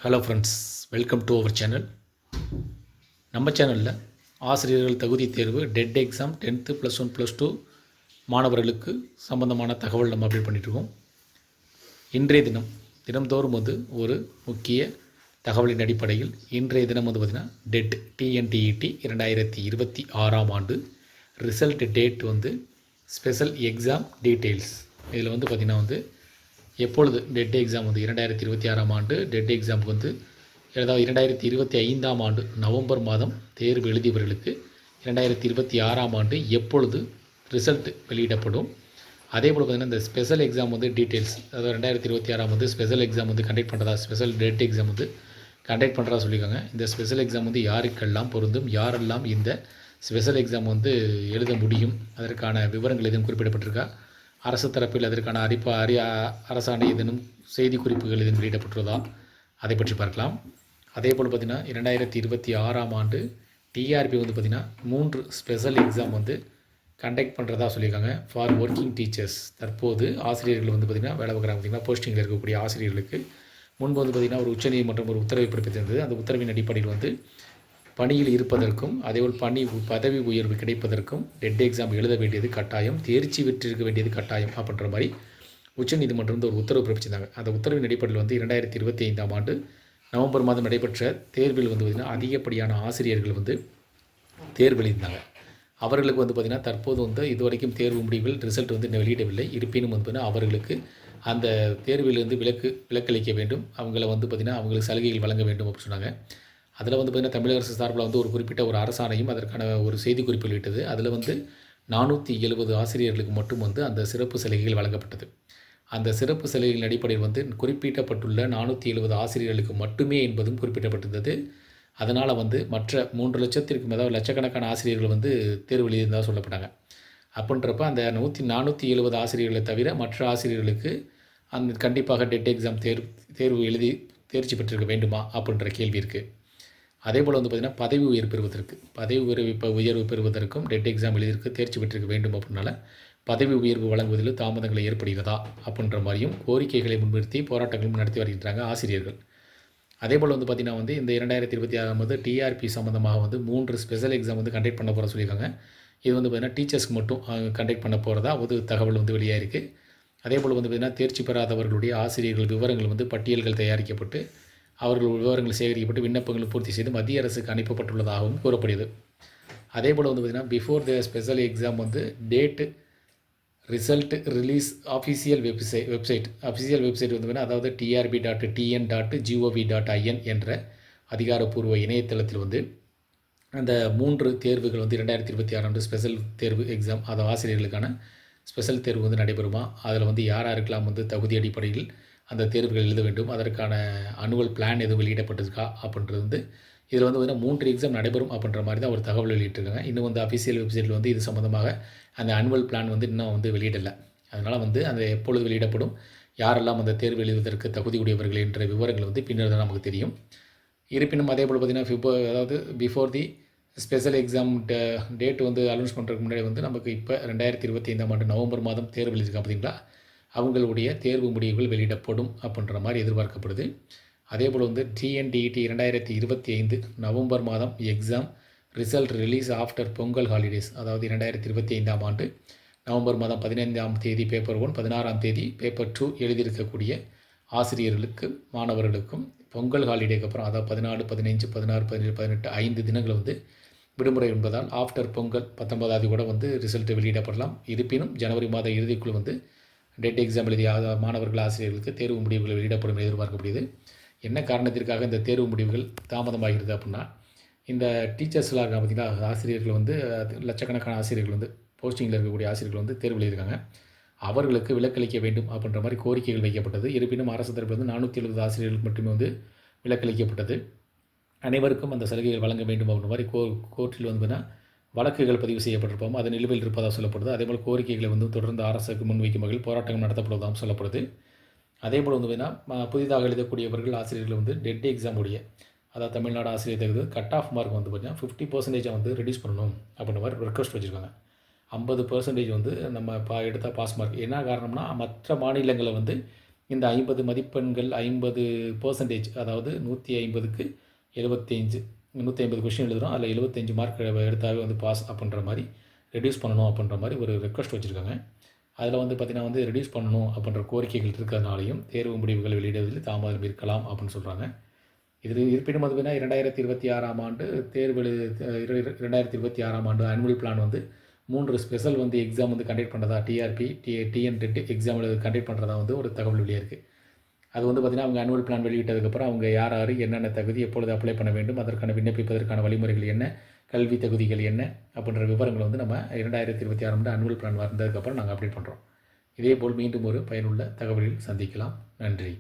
Hello friends, welcome to our channel. நம்ம சேனலில் ஆசிரியர்கள் தகுதி தேர்வு டெட் எக்ஸாம் 10th +1 +2 மாணவர்களுக்கு சம்பந்தமான தகவல் நம்ம அப்டேட் பண்ணிகிட்ருக்கோம். இன்றைய தினம்தோறும் ஒரு முக்கிய தகவலின் அடிப்படையில் இன்றைய தினம் பார்த்திங்கன்னா டெட் டிஎன்டிஇடி 2026 ஆண்டு result date special exam details. இதில் பார்த்திங்கன்னா எப்பொழுது டெட் எக்ஸாம் 2026 ஆண்டு டெட் எக்ஸாமுக்கு அதாவது 2025 ஆண்டு நவம்பர் மாதம் தேர்வு எழுதியவர்களுக்கு 2026 ஆண்டு எப்பொழுது ரிசல்ட் வெளியிடப்படும், அதே போல் பார்த்திங்கன்னா இந்த ஸ்பெஷல் எக்ஸாம் டீட்டெயில்ஸ், அதாவது 2026 ஸ்பெஷல் எக்ஸாம் கண்டக்ட் பண்ணுறதா, ஸ்பெஷல் டெட் எக்ஸாம் கண்டக்ட் பண்ணுறதா சொல்லியிருக்காங்க. இந்த ஸ்பெஷல் எக்ஸாம் யாருக்கெல்லாம் பொருந்தும், யாரெல்லாம் இந்த ஸ்பெஷல் எக்ஸாம் எழுத முடியும், அதற்கான விவரங்கள் எதுவும் குறிப்பிடப்பட்டிருக்கா, அரசு தரப்பில் அதற்கான அரசாணை எதனும் செய்தி குறிப்புகள் எதுவும் வெளியிடப்பட்டுள்ளதா, அதை பற்றி பார்க்கலாம். அதே போல் பார்த்திங்கன்னா 2026 ஆண்டு டிஆர்பி பார்த்திங்கன்னா 3 ஸ்பெஷல் எக்ஸாம் கண்டக்ட் பண்ணுறதா சொல்லியிருக்காங்க ஃபார் ஒர்க்கிங் டீச்சர்ஸ். தற்போது ஆசிரியர்கள் பார்த்திங்கன்னா வேலை பார்க்குறாங்க. பார்த்திங்கன்னா போஸ்டிங்கில் இருக்கக்கூடிய ஆசிரியர்களுக்கு முன்பு பார்த்திங்கன்னா ஒரு உச்சநீதிமன்றம் ஒரு உத்தரவை பிறப்பித்திருந்தது. அந்த உத்தரவின் அடிப்படையில் பணியில் இருப்பதற்கும் அதேபோல் பதவி உயர்வு கிடைப்பதற்கும் டெட் எக்ஸாம் எழுத வேண்டியது கட்டாயம், தேர்ச்சி பெற்றிருக்க வேண்டியது கட்டாயம் அப்படின்ற மாதிரி உச்சநீதிமன்றம் ஒரு உத்தரவு பிறப்பிச்சிருந்தாங்க. அந்த உத்தரவின் அடிப்படையில் 2025 ஆண்டு நவம்பர் மாதம் நடைபெற்ற தேர்வில் பார்த்திங்கன்னா அதிகப்படியான ஆசிரியர்கள் தேர்வு எழுதினாங்க. அவர்களுக்கு பார்த்திங்கன்னா தற்போது இதுவரைக்கும் தேர்வு முடிவுகள் ரிசல்ட் இன்னும் வெளியிடவில்லை. இருப்பினும் பார்த்திங்கன்னா அவர்களுக்கு அந்த தேர்விலிருந்து விலக்களிக்க வேண்டும், அவங்கள பார்த்திங்கன்னா அவங்களுக்கு சலுகைகள் வழங்க வேண்டும் அப்படின்னு சொன்னாங்க. அதில் பார்த்திங்கன்னா தமிழக அரசு சார்பில் ஒரு குறிப்பிட்ட ஒரு அரசாணையும் அதற்கான ஒரு செய்திக்குறிப்பு வெளியிட்டது. அதில் 470 ஆசிரியர்களுக்கு மட்டும் அந்த சிறப்பு சலுகைகள் வழங்கப்பட்டது. அந்த சிறப்பு சலுகைகளின் அடிப்படையில் குறிப்பிட்டப்பட்டுள்ள 470 ஆசிரியர்களுக்கு மட்டுமே என்பதும் குறிப்பிடப்பட்டிருந்தது. அதனால் மற்ற 3 லட்சத்திற்கும் அதாவது லட்சக்கணக்கான ஆசிரியர்கள் தேர்வு எழுதியிருந்ததாக சொல்லப்பட்டாங்க. அப்படின்றப்ப அந்த 470 ஆசிரியர்களை தவிர மற்ற ஆசிரியர்களுக்கு கண்டிப்பாக டெட் எக்ஸாம் தேர்வு எழுதி தேர்ச்சி பெற்றிருக்க வேண்டுமா அப்படின்ற கேள்வி இருக்குது. அதே போல் பார்த்திங்கன்னா பதவி உயர்வு பெறுவதற்கும் டெட் எக்ஸாம் எழுதியிருக்கு தேர்ச்சி பெற்றிருக்க வேண்டும் அப்படின்னால பதவி உயர்வு வழங்குவதில் தாமதங்கள் ஏற்படுகிறதா அப்படின்ற மாதிரியும் கோரிக்கைகளை முன்னிறுத்தி போராட்டங்களும் நடத்தி வருகின்றாங்க ஆசிரியர்கள். அதே போல் பார்த்திங்கன்னா இந்த 2026 டிஆர்பி சம்மந்தமாக 3 ஸ்பெஷல் எக்ஸாம் கண்டக்ட் பண்ண போகிற சொல்லியிருக்காங்க. இது பார்த்திங்கன்னா டீச்சர்ஸ்க்கு மட்டும் கண்டக்ட் பண்ண போகிறதா தகவல் வெளியாக இருக்குது. அதே போல் பார்த்திங்கன்னா தேர்ச்சி பெறாதவர்களுடைய ஆசிரியர்கள் விவரங்கள் பட்டியல்கள் தயாரிக்கப்பட்டு அவர்கள் விவரங்கள் சேகரிக்கப்பட்டு விண்ணப்பங்கள் பூர்த்தி செய்து மத்திய அரசுக்கு அனுப்பப்பட்டுள்ளதாகவும் கூறப்படுகிறது. அதே போல் பார்த்திங்கன்னா before the special exam date result release official website அதாவது trb.tn.gov.in என்ற அதிகாரப்பூர்வ இணையதளத்தில் அந்த 3 தேர்வுகள் 2026 ஸ்பெஷல் தேர்வு எக்ஸாம், அதாவது ஆசிரியர்களுக்கான ஸ்பெஷல் தேர்வு நடைபெறுமா, அதில் யாருக்கெல்லாம் தகுதி அடிப்படையில் அந்த தேர்வுகள் எழுத வேண்டும், அதற்கான அனுவல் பிளான் எதுவும் வெளியிடப்பட்டிருக்கா அப்படின்றது இதில் பார்த்திங்கன்னா 3 எக்ஸாம் நடைபெறும் அப்படின்ற மாதிரி தான் ஒரு தகவல் வெளியிட்டிருக்காங்க. இன்னும் அஃபிஷியல் வெப்சைட்டில் இது சம்மந்தமாக அந்த அனுவல் பிளான் இன்னும் வெளியிடலை. அதனால் அந்த எப்பொழுது வெளியிடப்படும், யாரெல்லாம் அந்த தேர்வு எழுதுவதற்கு தகுதியுடையவர்கள் என்ற விவரங்கள் பின்னர் தான் நமக்கு தெரியும். இருப்பினும் அதே போல் பார்த்திங்கன்னா அதாவது before the special exam date announce பண்ணுறதுக்கு முன்னாடி நமக்கு இப்போ 2025 ஆண்டு நவம்பர் மாதம் தேர்வு எழுதியிருக்காங்க பார்த்திங்களா, அவங்களுடைய தேர்வு முடிவுகள் வெளியிடப்படும் அப்படின்ற மாதிரி எதிர்பார்க்கப்படுது. அதே போல் டிஎன்டிஇடி 2025 நவம்பர் மாதம் exam result release after Pongal holidays, அதாவது 2025 ஆண்டு நவம்பர் மாதம் 15ஆம் தேதி பேப்பர் 1, 16ஆம் தேதி பேப்பர் 2 எழுதியிருக்கக்கூடிய ஆசிரியர்களுக்கு மாணவர்களுக்கும் பொங்கல் ஹாலிடேக்கு அப்புறம் அதாவது 14, 15, 16, 17, 18 5 தினங்கள் விடுமுறை என்பதால் ஆஃப்டர் பொங்கல் 19ஆம் தேதி கூட ரிசல்ட் வெளியிடப்படலாம். இருப்பினும் ஜனவரி மாத இறுதிக்குள் டெட் எக்ஸாம் எழுதிய மாணவர்கள் ஆசிரியர்களுக்கு தேர்வு முடிவுகள் வெளியிடப்படும் எதிர்பார்க்கப்படுகிறது. என்ன காரணத்திற்காக இந்த தேர்வு முடிவுகள் தாமதமாகிறது அப்படின்னா, இந்த டீச்சர்ஸ்லாம் இருக்காங்க பார்த்திங்கன்னா, ஆசிரியர்கள் லட்சக்கணக்கான ஆசிரியர்கள் போஸ்டிங்கில் இருக்கக்கூடிய ஆசிரியர்கள் தேர்வு எழுதியிருக்காங்க. அவர்களுக்கு விலக்களிக்க வேண்டும் அப்படின்ற மாதிரி கோரிக்கைகள் வைக்கப்பட்டது. இருப்பினும் அரசு தரப்பில் 470 ஆசிரியர்களுக்கு மட்டுமே விலக்களிக்கப்பட்டது. அனைவருக்கும் அந்த சலுகைகள் வழங்க வேண்டும் அப்படின்ற மாதிரி கோர்ட்டில் பார்த்திங்கன்னா வழக்குகள் பதிவு செய்யப்பட்டிருப்போம், அது நிலுவையில் இருப்பதாக சொல்லப்படுது. அதேபோல் கோரிக்கைகளை தொடர்ந்து அரசுக்கு முன்வைக்கும் வகையில் போராட்டங்கள் நடத்தப்படுவதாகவும் சொல்லப்படுது. அதேபோல் பார்த்திங்கன்னா புதிதாக எழுதக்கூடியவர்கள் ஆசிரியர்கள் டெட் எக்ஸாம் உடைய, அதாவது தமிழ்நாடு ஆசிரியர் தகுதி கட் ஆஃப் மார்க் பார்த்திங்கன்னா 50% ரெடியூஸ் பண்ணணும் அப்படின்ற மாதிரி ரெக்வஸ்ட் வச்சுருக்காங்க. 50% நம்ம எடுத்தால் பாஸ் மார்க். என்ன காரணம்னா மற்ற மாநிலங்களில் இந்த 50 மதிப்பெண்கள் 50%, அதாவது 150க்கு 75, 150 கொஸ்டின் எழுதுகிறோம், அதில் 75 மார்க் எடுத்தாவே வந்து பாஸ் அப்படின்ற மாதிரி ரெடியூஸ் பண்ணணும் அப்படின்ற மாதிரி ஒரு ரெக்வஸ்ட் வச்சுருக்காங்க. அதில் வந்து பார்த்திங்கன்னா வந்து ரெடியூஸ் பண்ணணும் அப்படின்ற கோரிக்கைகள் இருக்கிறதுனாலையும் தேர்வு முடிவுகள் வெளியிடுவதில் தாமதம் இருக்கலாம் அப்படின்னு சொல்கிறாங்க. இருப்பினும் அது 2026ஆம் ஆண்டு தேர்வு 2026ஆம் ஆண்டு ஆனுவல் பிளான் வந்து 3 ஸ்பெஷல் வந்து எக்ஸாம் வந்து கண்டக்ட் பண்ணுறதா, டிஎன் டெட் எக்ஸாம் கண்டக்ட் பண்ணுறதா வந்து ஒரு தகவல் வெளியே இருக்குது. அது வந்து பார்த்திங்கன்னா அவங்க ஆனுவல் பிளான் வெளியிட்டதுக்கப்புறம் அவங்க யார் என்னென்ன தகுதி எப்பொழுது அப்ளை பண்ண வேண்டும், அதற்கான விண்ணப்பிப்பதற்கான வழிமுறைகள் என்ன, கல்வி தகுதிகள் என்ன அப்படின்ற விவரங்கள் வந்து நம்ம 2026 ஆண்டு ஆனுவல் பிளான் வந்ததுக்கப்புறம் நாங்கள் அப்டேட் பண்ணுறோம். இதேபோல் மீண்டும் ஒரு பயனுள்ள தகவலில் சந்திக்கலாம். நன்றி.